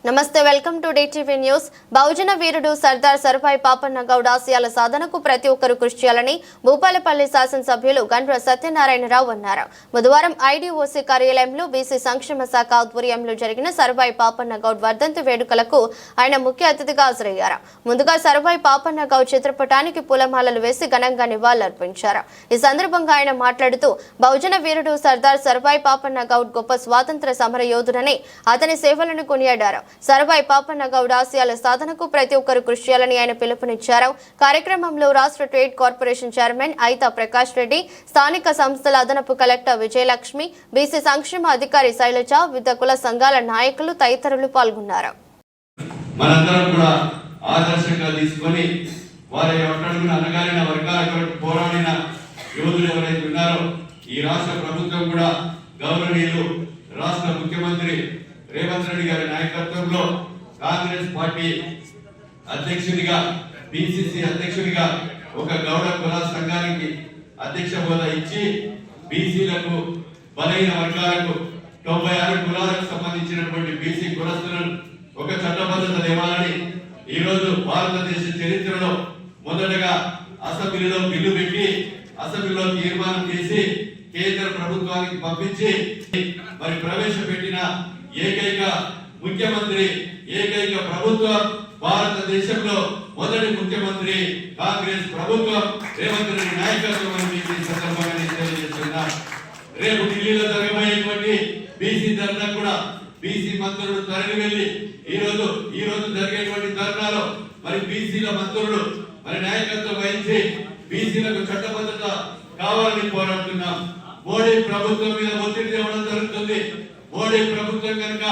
నమస్తే welcome to DTV news. బహుజన వీరుడు సర్దార్ సర్వాయి పాపన్న గౌడ్ ఆశయాల సాధనకు ప్రతి ఒక్కరూ కృషి చేయాలని భూపాలపల్లి శాసనసభ్యులు గండ్ర సత్యనారాయణరావు అన్నారు. బుధవారం IDOC కార్యాలయంలో బీసీ సంక్షేమ శాఖ ఆధ్వర్యంలో జరిగిన సర్వాయి పాపన్న గౌడ్ వర్ధంతి వేడుకలకు ఆయన ముఖ్య అతిథిగా హాజరయ్యారు. ముందుగా సర్వాయి పాపన్న గౌడ్ చిత్రపటానికి పూలమాలలు వేసి ఘనంగా నివాళులర్పించారు. ఈ సందర్భంగా ఆయన మాట్లాడుతూ బహుజన వీరుడు సర్దార్ సర్వాయి పాపన్న గౌడ్ గొప్ప స్వాతంత్ర సమర యోధుడని అతని సేవలను కొనియాడారు. సర్వాయి పాపన్న గౌడ్ ఆశయాల సాధనకు ప్రతి ఒక్కరూ కృషి చేయాలని ఆయన పిలుపునిచ్చారు. కార్యక్రమంలో రాష్ట్ర trade corporation chairman ఐతా Prakash Reddy, స్థానిక సంస్థల అదనపు కలెక్టర్ విజయలక్ష్మి, బీసీ సంక్షేమ అధికారి శైలజ, వివిధ కుల సంఘాల నాయకులు తదితరులు పాల్గొన్నారు. మనందరం కూడా ఆదర్శంగా తీసుకొని వారి అట్టడుగున అనగారిన వర్గాల కొరకు పోరాడిన యోధులు ఎవరైతే ఉన్నారో ఈ రాష్ట్ర ప్రభుత్వం కూడా గౌరవనీయులు రాష్ట్ర ముఖ్యమంత్రి రేవంత్ రెడ్డి గారి నాయకత్వంలో కాంగ్రెస్ పార్టీ అధ్యక్షుడిగా పిసిసి అధ్యక్షుడిగా ఒక గౌడ కుల సంఘానికి అధ్యక్ష హోదా ఇచ్చి బీసీలకు బలైన వర్గాలకు 96 కులాలకు సంబంధించినటువంటి బీసీ కులస్తులను ఒక చట్టబద్ధత దేవాలని ఈ రోజు భారతదేశ చరిత్రలో మొదటగా అసెంబ్లీలో బిల్లు పెట్టి అసెంబ్లీలో తీర్మానం చేసి కేంద్ర ప్రభుత్వానికి పంపించి మరి ప్రవేశపెట్టిన ఏకైక ముఖ్యమంత్రి, ఏకైక ప్రభుత్వం భారతదేశంలో మొదటి ముఖ్యమంత్రి కాంగ్రెస్ ప్రభుత్వం రేవంత్ రెడ్డి నాయకత్వం అని సందర్భంగా తెలియజేస్తున్నా. రేపు ఢిల్లీలో జరగబోయేటువంటి బీసీ ధర్నా కూడా బీసీ మంత్రులు తరలి వెళ్లి ఈ రోజు జరిగేటువంటి ధర్నాలో మరి బీసీల మంత్రులు మరి నాయకత్వం వహించి బీసీలకు చట్టబద్ధత కావాలని పోరాడుతున్నాం. మోడీ ప్రభుత్వం మీద ఒత్తిడి తేవడం జరుగుతుంది. మోడీ ప్రభుత్వం కనుక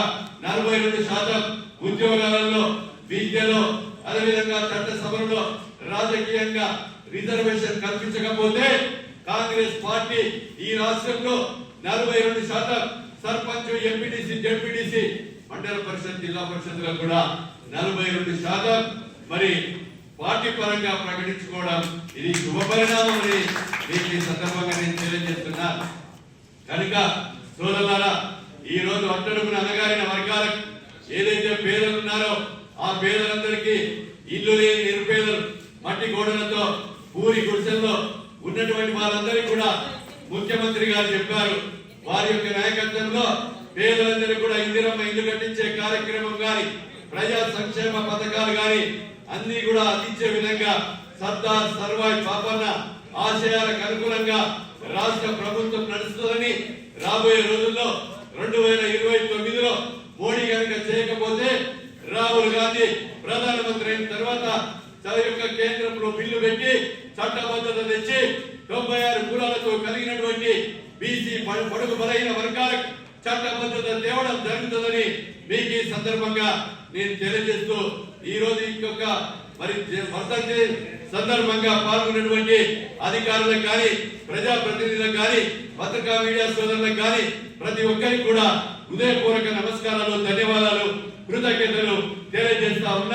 42% ఉద్యోగాలలో, విద్యలో, అదేవిధంగా చట్టసభలో రాజకీయంగా రిజర్వేషన్ కల్పించకపోతే కాంగ్రెస్ పార్టీ ఈ రాష్ట్రంలో 42% సర్పంచ్, ఎంపీటీసీ, జెడ్పీటీసీ, మండల పరిషత్, జిల్లా పరిషత్లో కూడా 42% మరి పార్టీ పరంగా ప్రకటించుకోవడం ఇది శుభ పరిణామం అని మీకు ఈ సందర్భంగా నేను తెలియజేస్తున్నా. కనుక సోదరులారా, ఈ రోజు అట్టడుగున అనగారిన వర్గాలకు ఏదైతే పేదలు ఉన్నారో ఆ పేదలందరికీ ఇల్లు లేని నిరుపేదలు, మట్టి గోడలతో పూరి గుడిసెల్లో ఉన్నటువంటి వాళ్ళందరికీ కూడా ముఖ్యమంత్రి గారు చెప్పారు. వారి యొక్క నాయకత్వంలో పేదలందరికీ కూడా ఇందిరమ్మ ఇల్లు కట్టించే కార్యక్రమం గాని, ప్రజా సంక్షేమ పథకాలు గాని అన్ని కూడా అందించే విధంగా సర్దార్ సర్వాయి పాపన్న ఆశయాలకు అనుగుణంగా రాష్ట్ర ప్రభుత్వం నడుస్తుందని రాబోయే రోజుల్లో 2029లో మోడీ కనుక చేయకపోతే రాహుల్ గాంధీ ప్రధానమంత్రి అయిన తర్వాత కేంద్రంలో బిల్లు పెట్టి చట్టబద్ధత తెచ్చి 96 కులాలతో కలిగినటువంటి బీసీ పొడుగు బలైన వర్గాలకు చట్టబద్ధత తేవడం జరుగుతుందని మీకు ఈ సందర్భంగా నేను తెలియజేస్తూ ఈ రోజు ఇంకొక మరి వర్ధంతి సందర్భంగా పాల్గొన్నటువంటి అధికారులకు కానీ, ప్రజాప్రతినిధులకు కానీ, పత్రికా మీడియా సోదరులకు కానీ ప్రతి ఒక్కరికి కూడా హృదయపూర్వక నమస్కారాలు, ధన్యవాదాలు, కృతజ్ఞతలు తెలియజేస్తా ఉన్నా.